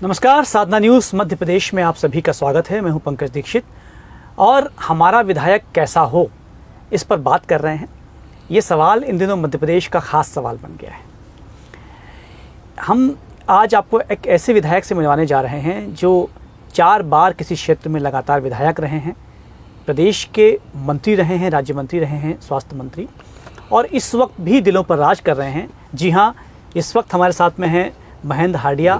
नमस्कार, साधना न्यूज़ मध्य प्रदेश में आप सभी का स्वागत है। मैं हूं पंकज दीक्षित और हमारा विधायक कैसा हो, इस पर बात कर रहे हैं। ये सवाल इन दिनों मध्य प्रदेश का ख़ास सवाल बन गया है। हम आज आपको एक ऐसे विधायक से मिलवाने जा रहे हैं जो 4 बार किसी क्षेत्र में लगातार विधायक रहे हैं, प्रदेश के मंत्री रहे हैं, राज्य मंत्री रहे हैं, स्वास्थ्य मंत्री, और इस वक्त भी दिलों पर राज कर रहे हैं। जी हाँ, इस वक्त हमारे साथ में हैं महेंद्र हार्डिया,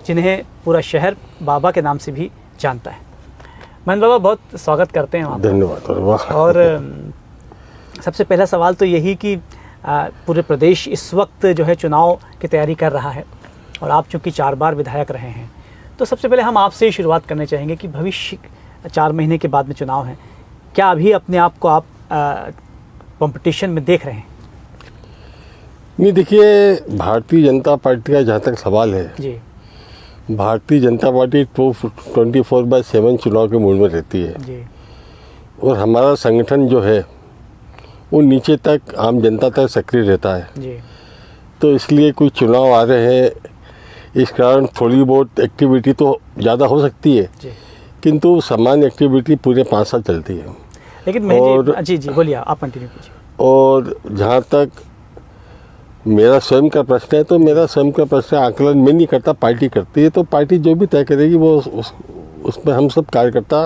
जिन्हें पूरा शहर बाबा के नाम से भी जानता है। महेंद्र बाबा, बहुत स्वागत करते हैं आप। धन्यवाद। और सबसे पहला सवाल तो यही कि पूरे प्रदेश इस वक्त जो है चुनाव की तैयारी कर रहा है और आप चूँकि 4 बार विधायक रहे हैं, तो सबसे पहले हम आपसे ही शुरुआत करना चाहेंगे कि भविष्य 4 महीने के बाद में चुनाव है, क्या अभी अपने आप को आप कंपटीशन में देख रहे हैं? नहीं, देखिए, भारतीय जनता पार्टी का जहाँ तक सवाल है जी, भारतीय जनता पार्टी 24/7 चुनाव के मूड में रहती है जी, और हमारा संगठन जो है वो नीचे तक आम जनता तक सक्रिय रहता है। जी, तो इसलिए कोई चुनाव आ रहे हैं, इस कारण थोड़ी बहुत एक्टिविटी तो ज़्यादा हो सकती है, जी, किंतु सामान्य एक्टिविटी पूरे 5 साल चलती है। लेकिन जी बोलिए, आप कंटिन्यू कीजिए। और जहाँ तक मेरा स्वयं का प्रश्न है, तो मेरा स्वयं का प्रश्न आकलन मैं नहीं करता, पार्टी करती है। तो पार्टी जो भी तय करेगी वो उसमें हम सब कार्यकर्ता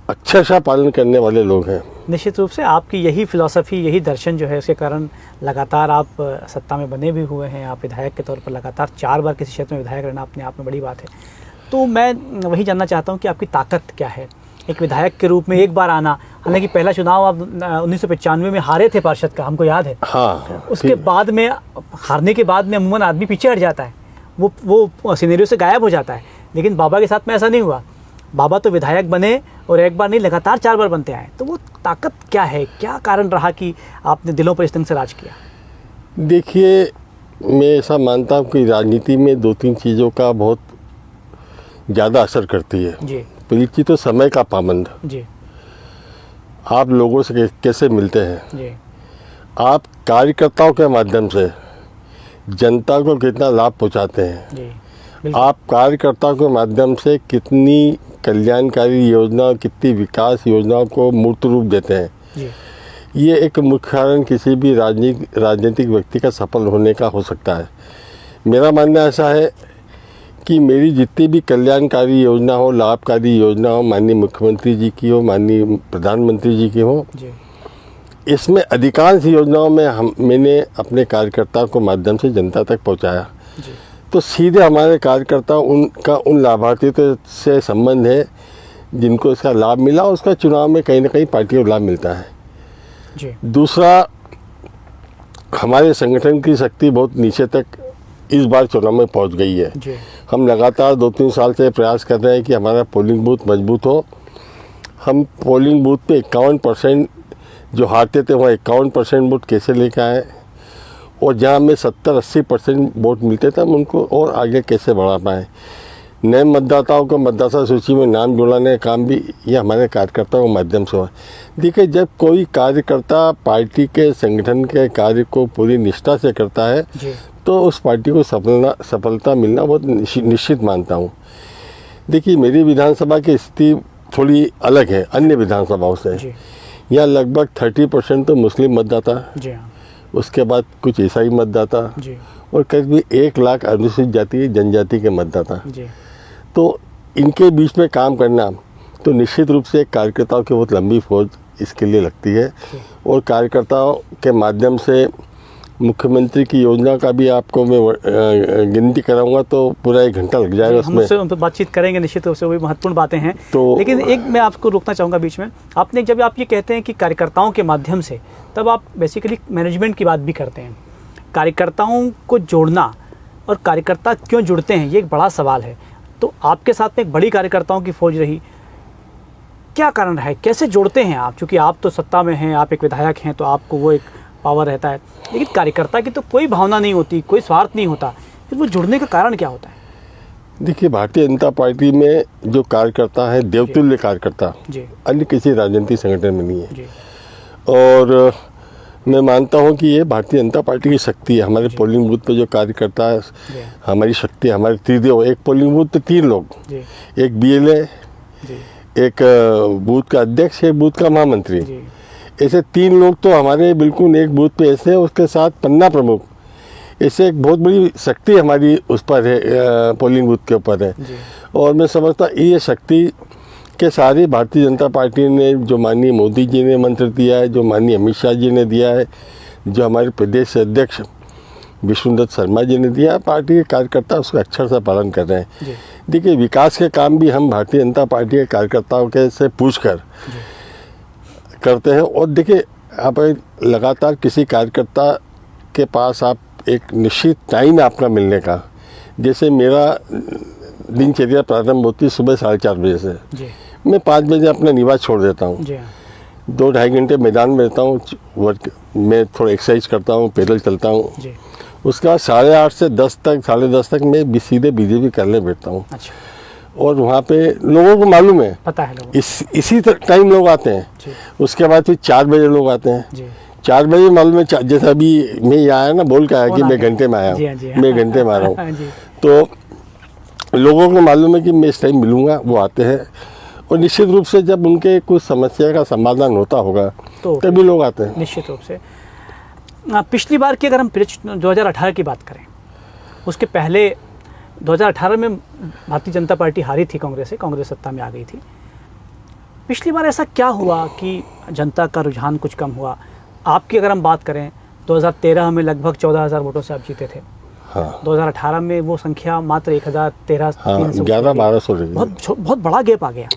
अक्षरशः पालन करने वाले लोग हैं। निश्चित रूप से आपकी यही फिलॉसफी, यही दर्शन जो है, उसके कारण लगातार आप सत्ता में बने भी हुए हैं। आप विधायक के तौर पर लगातार 4 बार किसी क्षेत्र में विधायक रहना अपने आप में बड़ी बात है। तो मैं वही जानना चाहता हूँ कि आपकी ताकत क्या है एक विधायक के रूप में एक बार आना। हालांकि पहला चुनाव आप 1995 में हारे थे पार्षद का, हमको याद है। हाँ, उसके बाद में, हारने के बाद में अमूमन आदमी पीछे हट जाता है, वो सिनेरियो से गायब हो जाता है। लेकिन बाबा के साथ में ऐसा नहीं हुआ। बाबा तो विधायक बने और एक बार नहीं, लगातार 4 बार बनते आए। तो वो ताकत क्या है, क्या कारण रहा कि आपने दिलों पर इस ढंग से राज किया? देखिए, मैं ऐसा मानता हूँ कि राजनीति में 2-3 चीज़ों का बहुत ज़्यादा असर करती है। जी, पहली चीज़ तो समय का पाबंद। जी, आप लोगों से कैसे मिलते हैं, जी, आप कार्यकर्ताओं के माध्यम से जनता को कितना लाभ पहुंचाते हैं, जी, आप कार्यकर्ताओं के माध्यम से कितनी कल्याणकारी योजना, कितनी विकास योजनाओं को मूर्त रूप देते हैं। जी, ये एक मुख्य कारण किसी भी राजनीतिक व्यक्ति का सफल होने का हो सकता है। मेरा मानना ऐसा है कि मेरी जितनी भी कल्याणकारी योजना हो, लाभकारी योजना हो, माननीय मुख्यमंत्री जी की हो, माननीय प्रधानमंत्री जी की हो, जी, इसमें अधिकांश योजनाओं में मैंने अपने कार्यकर्ताओं को माध्यम से जनता तक पहुंचाया। जी, तो सीधे हमारे कार्यकर्ता उन लाभार्थियों से संबंध है जिनको इसका लाभ मिला, उसका चुनाव में कहीं ना कहीं पार्टी को लाभ मिलता है। जी, दूसरा, हमारे संगठन की शक्ति बहुत नीचे तक इस बार चुनाव में पहुंच गई है। जी, हम लगातार 2-3 साल से प्रयास कर रहे हैं कि हमारा पोलिंग बूथ मजबूत हो। हम पोलिंग बूथ पे 51% जो हारते थे वहाँ 51% वोट कैसे लेकर आए, और जहाँ हमें 70-80% वोट मिलते थे हम उनको और आगे कैसे बढ़ा पाएँ। नए मतदाताओं को मतदाता सूची में नाम जुड़ाने का काम भी ये हमारे कार्यकर्ताओं के माध्यम से हुआ। देखिए, जब कोई कार्यकर्ता पार्टी के संगठन के कार्य को पूरी निष्ठा से करता है जी, तो उस पार्टी को सफलता मिलना बहुत निश्चित मानता हूँ। देखिए, मेरी विधानसभा की स्थिति थोड़ी अलग है अन्य विधानसभाओं से। जी, यहाँ लगभग 30% तो मुस्लिम मतदाता, जी, हाँ, उसके बाद कुछ ईसाई मतदाता जी, और करीब 1 लाख अनुसूचित जाति जनजाति के मतदाता। जी, तो इनके बीच में काम करना तो निश्चित रूप से कार्यकर्ताओं की बहुत लंबी फौज इसके लिए लगती है। और कार्यकर्ताओं के माध्यम से मुख्यमंत्री की योजना का भी आपको मैं गिनती कराऊंगा तो पूरा 1 घंटा लग जाएगा हम उससे उन पर बातचीत करेंगे निश्चित रूप से, वो भी महत्वपूर्ण बातें हैं। तो लेकिन एक मैं आपको रोकना चाहूँगा बीच में। आपने जब आप ये कहते हैं कि कार्यकर्ताओं के माध्यम से, तब आप बेसिकली मैनेजमेंट की बात भी करते हैं। कार्यकर्ताओं को जोड़ना और कार्यकर्ता क्यों जुड़ते हैं, ये एक बड़ा सवाल है। तो आपके साथ में एक बड़ी कार्यकर्ताओं की फौज रही, क्या कारण है, कैसे जोड़ते हैं आप? चूँकि आप तो सत्ता में हैं, आप एक विधायक हैं, तो आपको वो एक पावर रहता है, लेकिन कार्यकर्ता की तो कोई भावना नहीं होती, कोई स्वार्थ नहीं होता, फिर वो जुड़ने का कारण क्या होता है? देखिए, भारतीय जनता पार्टी में जो कार्यकर्ता है, देवतुल्य कार्यकर्ता जी, अन्य किसी राजनीतिक संगठन में नहीं है। जी, और मैं मानता हूं कि ये भारतीय जनता पार्टी की शक्ति है। हमारे पोलिंग बूथ पे जो कार्यकर्ता है, हमारी शक्ति, हमारे त्रिदेव। एक पोलिंग बूथ पे 3 लोग, एक BLA, एक बूथ का अध्यक्ष, एक बूथ का महामंत्री, ऐसे 3 लोग तो हमारे बिल्कुल एक बूथ पे ऐसे है, उसके साथ पन्ना प्रमुख। ऐसे एक बहुत बड़ी शक्ति हमारी उस पर है, पोलिंग बूथ के ऊपर है। और मैं समझता ये शक्ति के सारे भारतीय जनता पार्टी ने, जो माननीय मोदी जी ने मंत्र दिया है, जो माननीय अमित शाह जी ने दिया है, जो हमारे प्रदेश अध्यक्ष विष्णुदत्त शर्मा जी ने दिया है, पार्टी के कार्यकर्ता उसका अक्षर से पालन कर रहे हैं। देखिए, विकास के काम भी हम भारतीय जनता पार्टी के कार्यकर्ताओं के से पूछ कर करते हैं। और देखिए, आप लगातार किसी कार्यकर्ता के पास आप एक निश्चित टाइम है अपना मिलने का। जैसे मेरा दिनचर्या प्रारंभ होती है सुबह 4:30 बजे से। मैं 5 बजे अपना निवास छोड़ देता हूँ, 2-2.5 घंटे मैदान में रहता हूँ, वर्क में थोड़ा एक्सरसाइज करता हूँ, पैदल चलता हूँ। उसके बाद 8:30 से 10 तक, 10:30 तक मैं सीधे BJP करने बैठता हूँ। अच्छा। और वहाँ पे लोगों को मालूम है, पता है लोगों इसी टाइम लोग आते हैं। उसके बाद फिर 4 बजे लोग आते हैं। 4 बजे मालूम है, जैसे अभी मैं यहाँ आया ना, बोल के आया कि मैं घंटे में आया हूँ, मैं घंटे में आ रहा हूँ। तो लोगों को मालूम है कि मैं इस टाइम मिलूँगा, वो आते हैं। और निश्चित रूप से जब उनके कुछ समस्या का समाधान होता होगा तो तभी लोग आते हैं। निश्चित रूप से। पिछली बार की अगर हम 2018 की बात करें, उसके पहले 2018 में भारतीय जनता पार्टी हारी थी कांग्रेस से, कांग्रेस सत्ता में आ गई थी। पिछली बार ऐसा क्या हुआ कि जनता का रुझान कुछ कम हुआ? आपकी अगर हम बात करें, 2013 में लगभग 14,000 वोटों से आप जीते थे। हाँ। 2018 में वो संख्या मात्र 1,013, 1100 बहुत बड़ा गैप आ गया।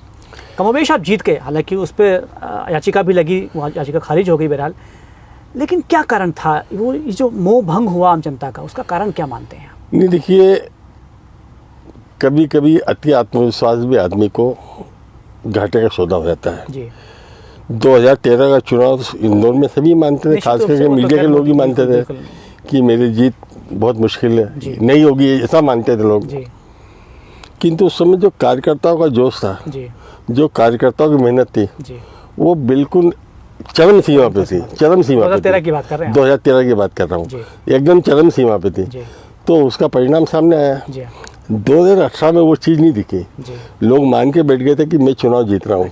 कमोबेश आप जीत गए, हालांकि उस पर याचिका भी लगी, वो याचिका खारिज हो गई बहरहाल। लेकिन क्या कारण था वो, ये जो मोह भंग हुआ आम जनता का, उसका कारण क्या मानते हैं? नहीं, देखिए, कभी कभी अति आत्मविश्वास भी आदमी को घाटे का सौदा हो जाता है। जी। 2013 का चुनाव इंदौर में सभी मानते थे, खास करके मीडिया के लोग ही मानते थे कि मेरी जीत बहुत मुश्किल है, नहीं होगी, ऐसा मानते थे लोग। किंतु उस समय जो कार्यकर्ताओं का जोश था, जो कार्यकर्ताओं की मेहनत थी, वो बिल्कुल चरम सीमा पे थी। चरम सीमा पे 2013 की बात कर रहे हैं? 2013 की बात कर रहा हूँ, एकदम चरम सीमा पे थी। तो उसका परिणाम सामने आया। 2018 में वो चीज़ नहीं दिखी। लोग मान के बैठ गए थे कि मैं चुनाव जीत रहा हूँ।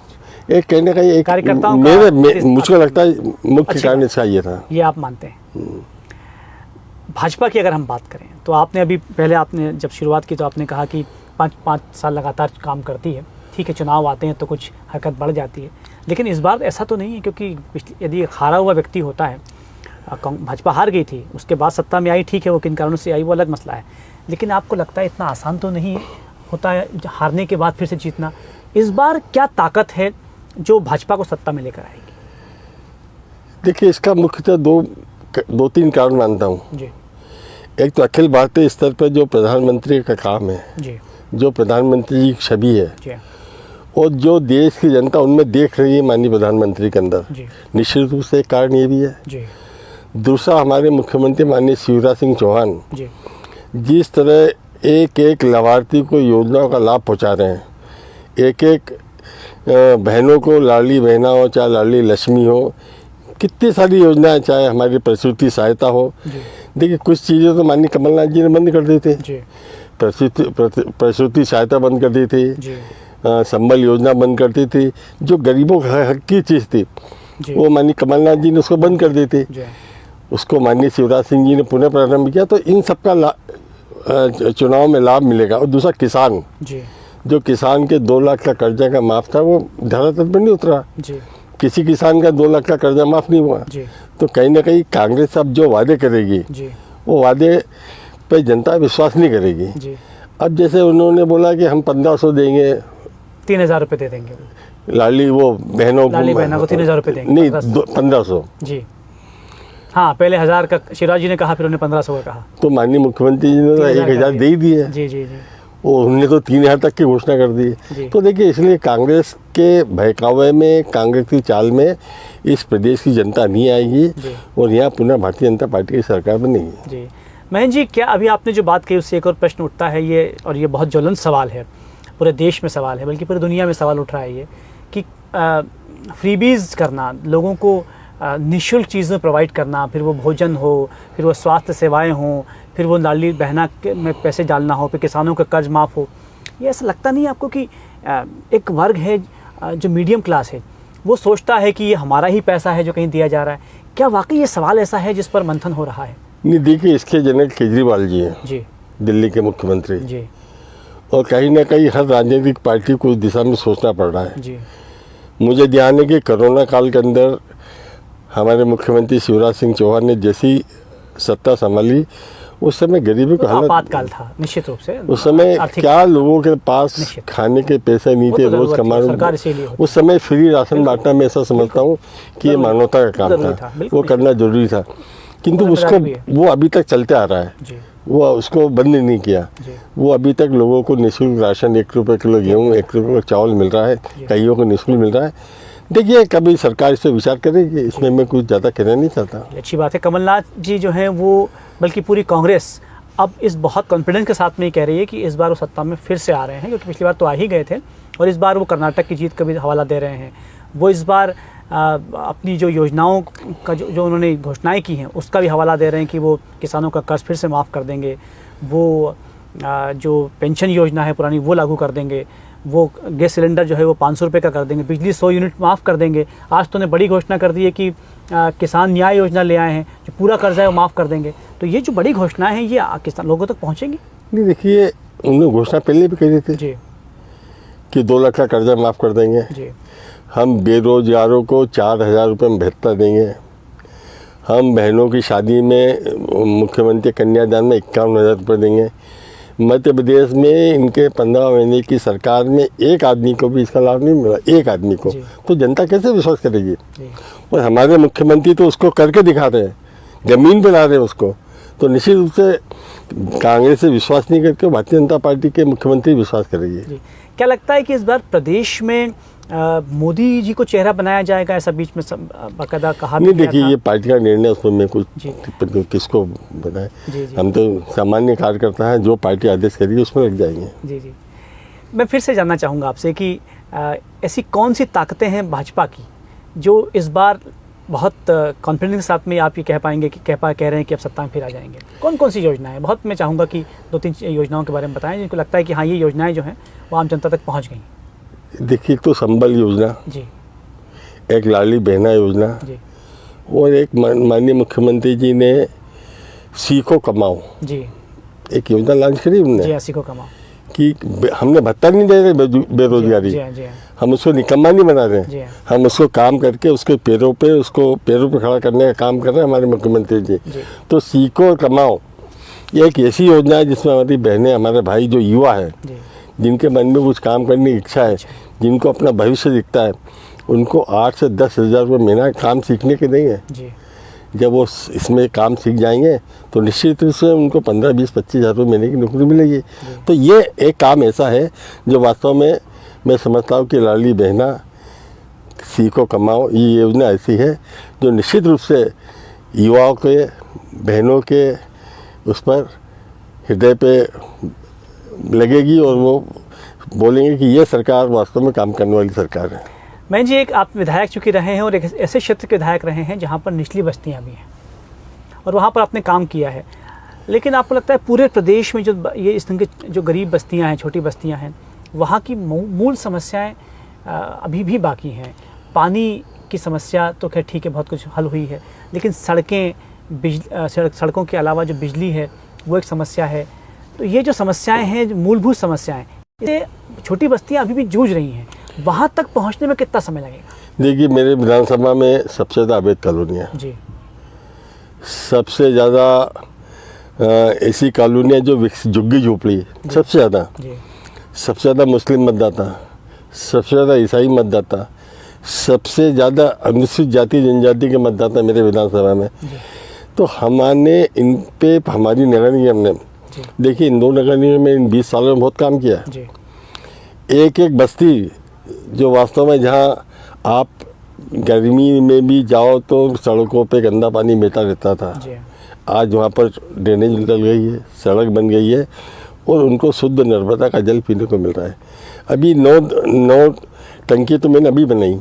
एक कहने का एक मुझको लगता है मुख्य कारण इसका ये था। ये आप मानते हैं? भाजपा की अगर हम बात करें तो आपने अभी पहले, आपने जब शुरुआत की तो आपने कहा कि 5 साल लगातार काम करती है। ठीक है, चुनाव आते हैं तो कुछ हरकत बढ़ जाती है, लेकिन इस बार ऐसा तो नहीं है, क्योंकि यदि हारा हुआ व्यक्ति होता है, भाजपा हार गई थी, उसके बाद सत्ता में आई, ठीक है, वो किन कारणों से आई वो अलग मसला है, लेकिन आपको लगता है इतना आसान तो नहीं होता है हारने के बाद फिर से जीतना? इस बार क्या ताकत है जो भाजपा को सत्ता में लेकर आएगी? देखिए, इसका मुख्यतः 2-3 कारण मानता हूँ जी। एक तो अखिल भारतीय स्तर पर जो प्रधानमंत्री का काम है जी, जो प्रधानमंत्री की छवि है जी, और जो देश की जनता उनमें देख रही है माननीय प्रधानमंत्री के अंदर, निश्चित रूप से एक कारण ये भी है। जी। दूसरा, हमारे मुख्यमंत्री माननीय शिवराज सिंह चौहान जी। जिस तरह एक एक लाभार्थी को योजनाओं का लाभ पहुंचा रहे हैं, एक एक बहनों को, लाडली बहना हो चाहे लाडली लक्ष्मी हो, कितनी सारी योजनाएं, चाहे हमारी प्रसूति सहायता हो। देखिए, कुछ चीज़ें तो माननीय कमलनाथ जी ने बंद कर दी थी। प्रसूति सहायता बंद कर दी थी, संबल योजना बंद कर दी थी, जो गरीबों का हक की चीज़ थी वो माननीय कमलनाथ जी ने उसको बंद कर दी थी। उसको माननीय शिवराज सिंह जी ने पुनः प्रारंभ किया। तो इन सबका चुनाव में लाभ मिलेगा। और दूसरा, किसान, जो किसान के 2 लाख का कर्जा का माफ था वो धरातल पर नहीं उतरा। किसी किसान का 2 लाख का कर्जा माफ नहीं हुआ। तो कहीं ना कहीं कांग्रेस अब जो वादे करेगी वो वादे पे जनता विश्वास नहीं करेगी। अब जैसे उन्होंने बोला कि हम 1500 देंगे, 3,000 रुपये दे देंगे लाडली वो बहनों को 3,000 रुपये देंगे, नहीं 1500। जी हाँ, पहले 1000 का शिवराज जी ने कहा, फिर उन्होंने 1500 का कहा। तो माननीय मुख्यमंत्री जी ने 1000 दे ही दिए। जी जी जी। उन्होंने तो 3000 तक की घोषणा कर दी। तो देखिए, इसलिए कांग्रेस के बहकावे में, कांग्रेस की चाल में इस प्रदेश की जनता नहीं आएगी और यहाँ पुनः भारतीय जनता पार्टी की सरकार बनेगी। जी महेंद्र जी, क्या अभी आपने जो बात कही उससे एक और प्रश्न उठता है, ये और ये बहुत ज्वलंत सवाल है, पूरे देश में सवाल है, बल्कि पूरी दुनिया में सवाल उठ रहा है ये कि फ्रीबीज करना, लोगों को निःशुल्क चीज़ें प्रोवाइड करना, फिर वो भोजन हो, फिर वो स्वास्थ्य सेवाएं हों, फिर वो लाडली बहना में पैसे डालना हो, फिर किसानों का कर्ज माफ़ हो, ये ऐसा लगता नहीं आपको कि एक वर्ग है जो मीडियम क्लास है, वो सोचता है कि ये हमारा ही पैसा है जो कहीं दिया जा रहा है? क्या वाकई ये सवाल ऐसा है जिस पर मंथन हो रहा है? नहीं, देखिए, इसके जनक केजरीवाल जी हैं जी दिल्ली के मुख्यमंत्री जी और कहीं ना कहीं हर राजनीतिक पार्टी को इस दिशा में सोचना पड़ रहा है। जी मुझे ध्यान है कि कोरोना काल के अंदर हमारे मुख्यमंत्री शिवराज सिंह चौहान ने जैसी सत्ता संभाली, उस समय गरीबी का हालत, आपातकाल था निश्चित रूप से। उस समय क्या लोगों के पास निश्चित। खाने के पैसे नहीं वो थे, तो रोज जरूरत थी, कमाने। सरकार इसीलिए होती उस समय फ्री राशन बांटना, मैं ऐसा समझता हूँ कि ये मानवता का काम जरूरी था, था, बिल्कुल वो करना जरूरी था, किंतु वो उसको जिम्मेदारी भी वो अभी तक चलते आ रहा है, जी वो उसको बंद नहीं किया। जी वो अभी तक लोगों को निःशुल्क राशन, 1 रुपये किलो गेहूँ, 1 रुपये चावल मिल रहा है, कईयों को निःशुल्क मिल रहा है। देखिए, कभी सरकार इस पर विचार करेगी, इसमें मैं कुछ ज़्यादा कहना नहीं चाहता। अच्छी बात है। कमलनाथ जी जो हैं वो, बल्कि पूरी कांग्रेस अब इस बहुत कॉन्फिडेंस के साथ में ही कह रही है कि इस बार वो सत्ता में फिर से आ रहे हैं, क्योंकि पिछली बार तो आ ही गए थे और इस बार वो कर्नाटक की जीत का भी हवाला दे रहे हैं। वो इस बार अपनी जो योजनाओं का जो उन्होंने घोषणाएं की हैं उसका भी हवाला दे रहे हैं कि वो किसानों का कर्ज फिर से माफ़ कर देंगे, वो जो पेंशन योजना है पुरानी वो लागू कर देंगे, वो गैस सिलेंडर जो है वो 500 रुपये का कर देंगे, बिजली 100 यूनिट माफ़ कर देंगे। आज तो उन्हें बड़ी घोषणा कर दी है कि किसान न्याय योजना ले आए हैं, जो पूरा कर्जा है वो माफ़ कर देंगे। तो ये जो बड़ी घोषणाएं हैं ये किसान लोगों तक पहुँचेंगी? नहीं, देखिए, उन्होंने घोषणा पहले भी करी थी जी कि 2 लाख का कर्जा माफ़ कर देंगे, जी हम बेरोजगारों को 4,000 रुपये में भत्ता देंगे, हम बहनों की शादी में मुख्यमंत्री कन्यादान में 51,000 रुपये देंगे। मध्य प्रदेश में इनके 15 महीने की सरकार में एक आदमी को भी इसका लाभ नहीं मिला, एक आदमी को, तो जनता कैसे विश्वास करेगी? जी और हमारे मुख्यमंत्री तो उसको करके दिखा रहे हैं, ज़मीन पर ला रहे हैं उसको, तो निश्चित रूप से कांग्रेस से विश्वास नहीं करके भारतीय जनता पार्टी के मुख्यमंत्री विश्वास करेगी। जी। क्या लगता है कि इस बार प्रदेश में मोदी जी को चेहरा बनाया जाएगा, ऐसा बीच में बाकायदा कहा नहीं, देखिए, ये पार्टी का निर्णय, उसमें मैं कुछ जी। किसको बताएं, जी जी हम तो सामान्य कार्यकर्ता हैं, जो पार्टी आदेश करेगी उसमें लग जाएंगे। जी जी। मैं फिर से जानना चाहूँगा आपसे कि ऐसी कौन सी ताकतें हैं भाजपा की जो इस बार बहुत कॉन्फिडेंस के साथ में आप ये कह पाएंगे कि कह रहे हैं कि अब सत्ता में फिर आ जाएंगे? कौन कौन सी योजनाएं? बहुत मैं चाहूँगा कि 2-3 योजनाओं के बारे में बताएं जिनको लगता है कि हाँ, ये योजनाएं जो हैं वो आम जनता तक पहुँच गई। देखिए, एक तो संबल योजना जी, एक लाडली बहना योजना, जी और एक माननीय मुख्यमंत्री जी ने सीखो कमाओ जी एक योजना लॉन्च करी जी, उन्होंने, 80 को कमाओ। कि हमने भत्ता नहीं दे रहे बेरोजगारी, जी हाँ, जी हाँ, हम उसको निकम्मा नहीं बना रहे, जी हाँ। हम उसको काम करके उसको पैरों पे खड़ा करने का काम कर रहे हैं हमारे मुख्यमंत्री जी। जी तो सीखो और कमाओ, ये एक ऐसी योजना है जिसमें हमारी बहनें, हमारे भाई जो युवा है, जी जिनके मन में कुछ काम करने की इच्छा है, जिनको अपना भविष्य दिखता है, उनको 8 से 10 हज़ार रुपये महीना काम सीखने के देंगे। जी जब वो इसमें काम सीख जाएंगे तो निश्चित रूप से उनको 15, 20, 25 हज़ार रुपये महीने की नौकरी मिलेगी। तो ये एक काम ऐसा है जो वास्तव में मैं समझता हूँ कि लाडली बहना सीखो कमाओ, ये योजना ऐसी है जो निश्चित रूप से युवाओं के, बहनों के उस पर हृदय पे लगेगी और वो बोलेंगे कि ये सरकार वास्तव में काम करने वाली सरकार है। मैं जी, एक आप विधायक चूँकि रहे हैं और एक ऐसे क्षेत्र के विधायक रहे हैं जहाँ पर निचली बस्तियाँ भी हैं और वहाँ पर आपने काम किया है, लेकिन आपको लगता है पूरे प्रदेश में जो ये इस तरह की जो गरीब बस्तियाँ हैं, छोटी बस्तियाँ हैं, वहाँ की मूल समस्याएं अभी भी बाकी हैं? पानी की समस्या तो खैर ठीक है, बहुत कुछ हल हुई है, लेकिन सड़कें, सड़कों के अलावा जो बिजली है वो एक समस्या है। तो ये जो समस्याएं हैं, जो मूलभूत समस्याएं, ये छोटी बस्तियां अभी भी जूझ रही हैं, वहाँ तक पहुँचने में कितना समय लगेगा? देखिए, मेरे विधानसभा में सबसे ज़्यादा अवैध कॉलोनियाँ, जी सबसे ज़्यादा ऐसी कॉलोनियाँ जो झुग्गी झोपड़ी, सबसे ज़्यादा, जी सबसे ज़्यादा मुस्लिम मतदाता, सबसे ज़्यादा ईसाई मतदाता, सबसे ज़्यादा अनुसूचित जाति जनजाति के मतदाता मेरे विधानसभा में। तो हमने इन पे हमारी नगर निगम ने, देखिए, इन 2 नगर निगम में इन 20 सालों में बहुत काम किया है। जी एक एक बस्ती जो वास्तव में, जहाँ आप गर्मी में भी जाओ तो सड़कों पे गंदा पानी बहता रहता था, जी आज वहाँ पर ड्रेनेज निकल गई है, सड़क बन गई है और उनको शुद्ध नर्मदा का जल पीने को मिल रहा है। अभी 9 टंकी तो मैंने अभी बनाई,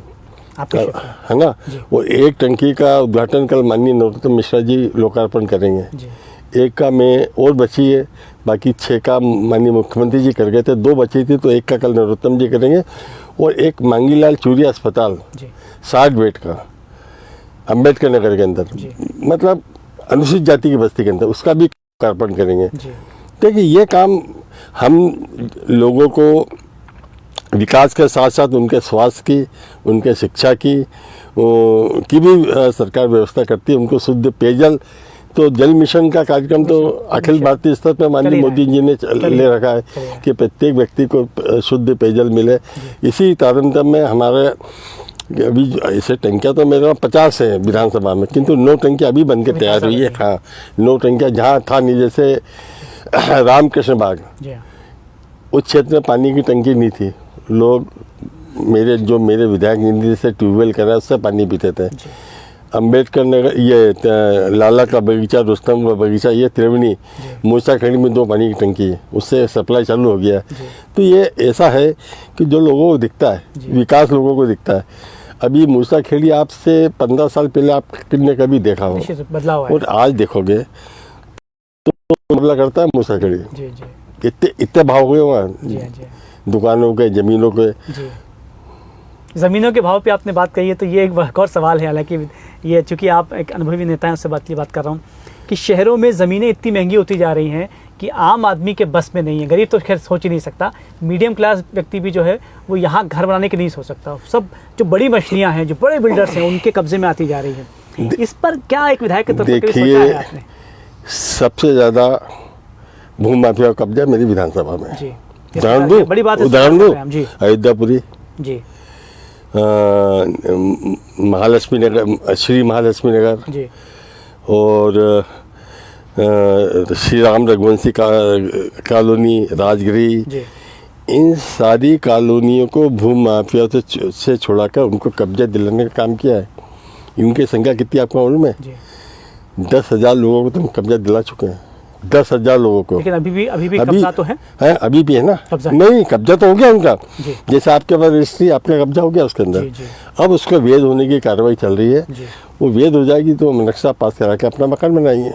आपके क्षेत्र में। है ना। जी। वो एक टंकी का उद्घाटन कल माननीय नरोत्तम मिश्रा जी लोकार्पण करेंगे। जी एक का में और बची है, बाकी 6 का माननीय मुख्यमंत्री जी कर गए थे, 2 बची थी तो एक का कल नरोत्तम जी करेंगे। और एक मांगीलाल चूरिया अस्पताल जी 60 बेड का अम्बेडकर नगर के अंदर, मतलब अनुसूचित जाति की बस्ती के अंदर, उसका भी लोकार्पण करेंगे। जी देखिए ये काम हम लोगों को विकास के साथ साथ उनके स्वास्थ्य की, उनके शिक्षा की भी सरकार व्यवस्था करती है। उनको शुद्ध पेयजल, तो जल मिशन का कार्यक्रम तो अखिल भारतीय स्तर पर माननीय मोदी जी ने ले रखा है कि प्रत्येक व्यक्ति को शुद्ध पेयजल मिले। इसी तारतम्य में हमारे अभी ऐसे टंकियाँ तो मेरे वहाँ 50 है विधानसभा में, किंतु 9 टंकियाँ अभी बन के तैयार हुई है। हाँ, 9 टंकियाँ जहाँ था नहीं, जैसे रामकृष्ण बाग उस क्षेत्र में पानी की टंकी नहीं थी, लोग मेरे विधायक निधि से ट्यूबवेल करा उससे पानी पीते थे। अम्बेडकर नगर, ये लाला का बगीचा, रुस्तम का बगीचा, ये त्रिवेणी मूसाखेड़ी में 2 पानी की टंकी है, उससे सप्लाई चालू हो गया। तो ये ऐसा है कि जो लोगों को दिखता है, विकास लोगों को दिखता है। अभी मूसाखेड़ी आपसे 15 साल पहले आप कितने कभी देखा हो, बदलाव है। और आज देखोगे तो मुकाबला करता है मूसाखेड़ी। इतने भाव हुए वहाँ दुकानों के, ज़मीनों के। ज़मीनों के भाव पे आपने बात कही है, तो ये एक और सवाल है। हालांकि ये चूँकि आप एक अनुभवी नेता हैं, उससे बात कर रहा हूँ कि शहरों में ज़मीनें इतनी महंगी होती जा रही हैं कि आम आदमी के बस में नहीं है। गरीब तो खैर सोच ही नहीं सकता, मीडियम क्लास व्यक्ति भी जो है वो यहाँ घर बनाने के नहीं सोच सकता। सब जो बड़ी मछलियाँ हैं, जो बड़े बिल्डर्स हैं, उनके कब्जे में आती जा रही है। इस पर क्या एक विधायक के तौर पर सोचा है आपने? सबसे ज़्यादा भूमि माफिया का कब्जा मेरी विधानसभा में। जी, बड़ी बात है। उदाहरण दो, अयोध्यापुरी जी, महालक्ष्मी नगर, श्री महालक्ष्मी नगर जी, और श्री राम रघुवंशी कॉलोनी, राजगिरी, इन सारी कॉलोनियों को भूमि माफिया से छुड़ाकर उनको कब्जा दिलाने का काम किया है। इनकी संख्या कितनी आपको मालूम है? 10,000 लोगों को तुम कब्जा दिला चुके हैं, 10,000 लोगों को। लेकिन अभी भी कब्जा तो है? अभी भी है ना। नहीं, कब्जा तो हो गया उनका। जैसे आपके पास रजिस्ट्री, आपका कब्जा हो गया उसके अंदर। अब उसको वैध होने की कार्रवाई चल रही है। वो वैध हो जाएगी तो नक्शा पास करा के अपना मकान बनाएंगे।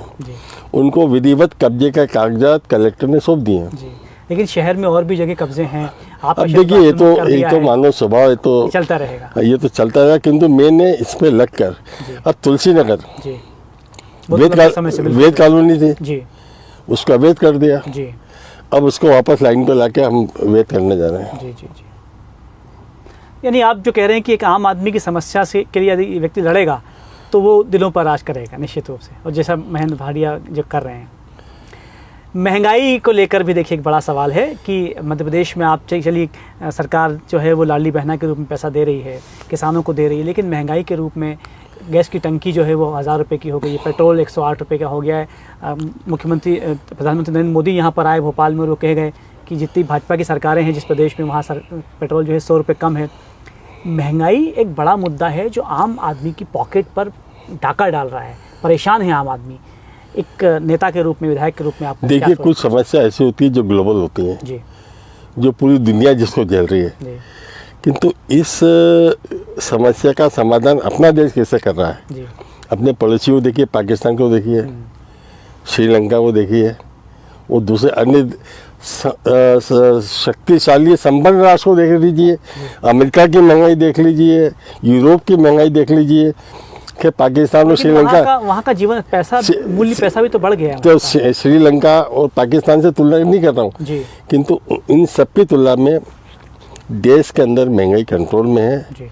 उनको विधिवत कब्जे का कागजात कलेक्टर ने सौंप दिए हैं। लेकिन शहर में और भी जगह कब्जे हैं। अब देखिए, ये तो मानव स्वभाव है, तो चलता रहेगा, ये तो चलता रहेगा। किंतु मैंने इस पे लग कर, अब तुलसी नगर वेद कॉलोनी थी जी, उसको अवैध कर दिया जी। अब उसको वापस लाइन पर लाके हम वैध करने जा रहे हैं। जी जी जी। यानी आप जो कह रहे हैं कि एक आम आदमी की समस्या से के लिए यदि व्यक्ति लड़ेगा तो वो दिलों पर राज करेगा निश्चित रूप से, और जैसा महेंद्र भाटिया जो कर रहे हैं। महंगाई को लेकर भी देखिए एक बड़ा सवाल है कि मध्य प्रदेश में आप चलिए सरकार जो है वो लाडली बहना के रूप में पैसा दे रही है, किसानों को दे रही है, लेकिन महंगाई के रूप में गैस की टंकी जो है वो 1000 रुपये की हो गई है, पेट्रोल 108 रुपये का हो गया है। प्रधानमंत्री नरेंद्र मोदी यहाँ पर आए भोपाल में और वो कह गए कि जितनी भाजपा की सरकारें हैं जिस प्रदेश में, वहाँ पेट्रोल जो है 100 रुपये कम है। महंगाई एक बड़ा मुद्दा है जो आम आदमी की पॉकेट पर डाका डाल रहा है, परेशान है आम आदमी। एक नेता के रूप में, विधायक के रूप में आप देखिए, कुछ समस्या ऐसी होती है जो ग्लोबल होती है जी, जो पूरी दुनिया जिसको झेल रही है, किंतु इस समस्या का समाधान अपना देश कैसे कर रहा है जी। अपने पड़ोसियों को देखिए, पाकिस्तान को देखिए, श्रीलंका को देखिए, वो दूसरे अन्य शक्तिशाली संपन्न राष्ट्र को देख लीजिए, अमेरिका की महंगाई देख लीजिए, यूरोप की महंगाई देख लीजिए, कि पाकिस्तान और श्रीलंका, वहाँ का जीवन पैसा मूल्य पैसा भी तो बढ़ गया है। तो श्रीलंका और पाकिस्तान से तुलना नहीं कर रहा हूँ, किंतु इन सब की तुलना में देश के अंदर महंगाई कंट्रोल में है।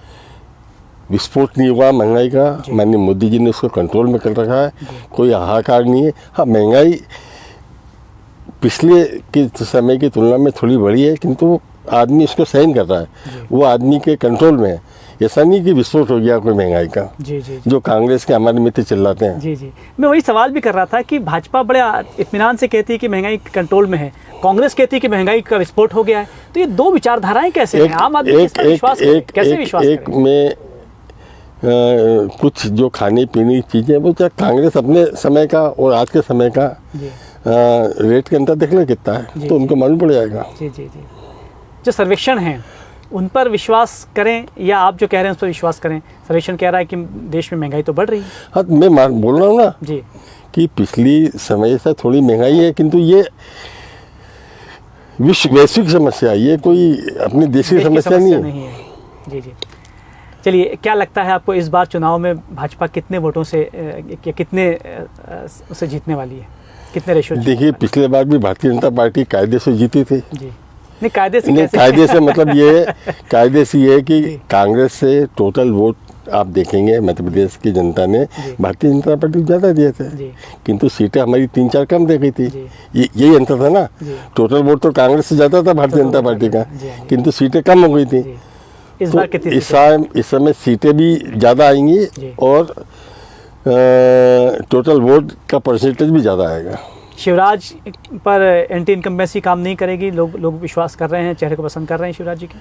विस्फोट नहीं हुआ महंगाई का, माननीय मोदी जी ने उसको कंट्रोल में कर रखा है, कोई हाहाकार नहीं है। हाँ, महंगाई पिछले के समय की तुलना में थोड़ी बढ़ी है, किंतु आदमी इसको सहन कर रहा है, वो आदमी के कंट्रोल में है। ऐसा नहीं कि विस्फोट हो गया कोई महंगाई का जी, जी, जी। जो कांग्रेस के हमारे मित्र चिल्लाते हैं। जी जी, मैं वही सवाल भी कर रहा था कि भाजपा बड़े इत्मीनान से कहती है कि महंगाई कंट्रोल में है, कांग्रेस कहती है कि महंगाई का विस्फोट हो गया है। तो ये दो विचारधाराएं कैसे हैं? आम आदमी कैसे विश्वास करें? एक में कुछ जो खाने पीने की चीज़ें, वो चाहे कांग्रेस अपने समय का और आज के समय का रेट के अंतर देख ले कितना है, तो उनको मालूम पड़ जाएगा। जी जी जी। जो सर्वेक्षण हैं उन पर विश्वास करें या आप जो कह रहे हैं उस पर विश्वास करें? सर्वेक्षण कह रहा है कि देश में महंगाई तो बढ़ रही है। हाँ, मैं बोल रहा हूँ ना जी कि पिछली समय से थोड़ी महंगाई है, किंतु ये वैश्विक समस्या है, ये कोई अपने देश की समस्या नहीं है। जी जी। चलिए, क्या लगता है आपको इस बार चुनाव में भाजपा कितने वोटों से कितने से जीतने वाली है, कितने रेशियो? देखिए, पिछले बार भी भारतीय जनता पार्टी कायदे से जीती थी। जी नहीं, कायदे से नहीं, कैसे? कायदे से मतलब कायदे से ये है कि कांग्रेस से टोटल वोट आप देखेंगे मध्य प्रदेश की जनता ने भारतीय जनता पार्टी को ज़्यादा दिए थे, किंतु सीटें हमारी 3-4 कम दे गई थी। यही अंतर था ना। टोटल वोट तो कांग्रेस से ज़्यादा था भारतीय जनता पार्टी का, किंतु सीटें कम हो गई थी। इस बार कितनी? इस समय सीटें भी ज़्यादा आएंगी और टोटल वोट का परसेंटेज भी ज़्यादा आएगा। शिवराज पर एंटी इनकम्बेंसी काम नहीं करेगी? लोग विश्वास कर रहे हैं, चेहरे को पसंद कर रहे हैं शिवराज जी के?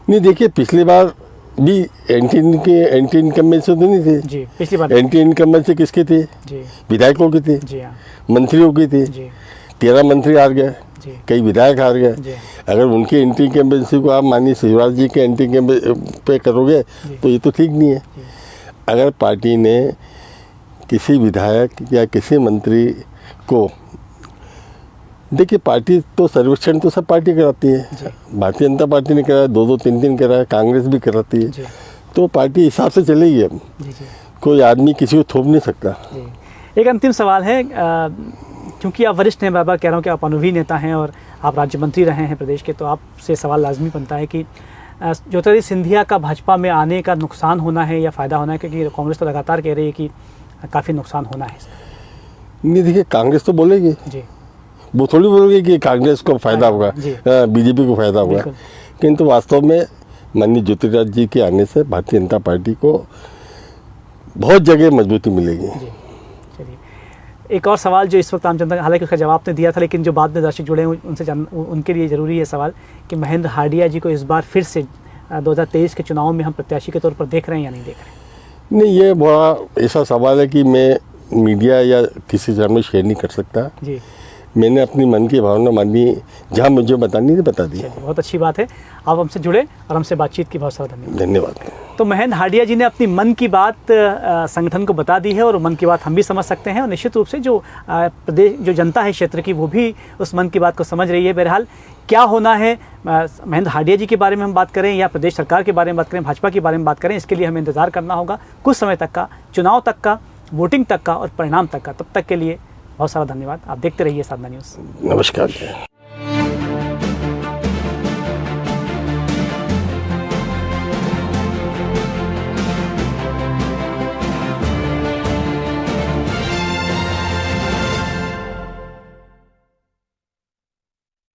नहीं, देखिए, पिछली बार भी एंटी इनकम्बेंसी तो नहीं थी। जी, पिछली बार एंटी इनकम्बेंसी किसकी थी? जी, विधायकों की थी। जी हाँ, मंत्रियों की थी। जी 13 मंत्री हार गए, जी, कई विधायक हार गए। जी अगर उनकी एंटी इनकम्बेंसी को आप मानिए शिवराज जी के एंटी पे करोगे तो ये तो ठीक नहीं है। अगर पार्टी ने किसी विधायक या किसी मंत्री को, देखिए, पार्टी तो सर्वेक्षण तो सब पार्टी कराती है। भारतीय जनता पार्टी ने कराया, 2-2, 3-3 कराया, कांग्रेस भी कराती है। तो पार्टी हिसाब से चलेगी। अब कोई आदमी किसी को थोप नहीं सकता। एक अंतिम सवाल है, क्योंकि आप वरिष्ठ हैं, बार-बार कह रहा हूँ कि आप अनुभवी नेता हैं और आप राज्य मंत्री रहे हैं प्रदेश के, तो आपसे सवाल लाजमी बनता है कि ज्योतिरादित्य सिंधिया का भाजपा में आने का नुकसान होना है या फ़ायदा होना है? क्योंकि कांग्रेस तो लगातार कह रही है कि काफ़ी नुकसान होना है। नहीं, देखिए, कांग्रेस तो बोलेगी जी, वो थोड़ी बोलेगी कि कांग्रेस को फायदा होगा, बीजेपी को फायदा होगा, किंतु वास्तव में माननीय ज्योतिरादित्य जी के आने से भारतीय जनता पार्टी को बहुत जगह मजबूती मिलेगी। चलिए, एक और सवाल जो इस वक्त आम जनता, हालांकि उसका जवाब तो दिया था, लेकिन जो बाद में दर्शक जुड़े हैं उनसे उनके लिए ज़रूरी है सवाल कि महेंद्र हार्डिया जी को इस बार फिर से 2023 के चुनाव में हम प्रत्याशी के तौर पर देख रहे हैं या नहीं देख रहे? नहीं, ये बड़ा ऐसा सवाल है कि मैं मीडिया या किसी से में शेयर नहीं कर सकता जी। मैंने अपनी मन की भावना मानी, जहाँ मुझे बतानी थी बता दी। बहुत अच्छी बात है, आप हमसे जुड़े और हमसे बातचीत की बहुत सारा धन्यवाद। तो महेंद्र हार्डिया जी ने अपनी मन की बात संगठन को बता दी है और मन की बात हम भी समझ सकते हैं और निश्चित रूप से जो प्रदेश, जो जनता है क्षेत्र की, वो भी उस मन की बात को समझ रही है। बहरहाल क्या होना है, महेंद्र हार्डिया जी के बारे में हम बात करें या प्रदेश सरकार के बारे में बात करें, भाजपा के बारे में बात करें, इसके लिए हमें इंतज़ार करना होगा कुछ समय तक का, चुनाव तक का, वोटिंग तक का और परिणाम तक का। तब तक के लिए बहुत सारा धन्यवाद। आप देखते रहिए साधना न्यूज़। नमस्कार।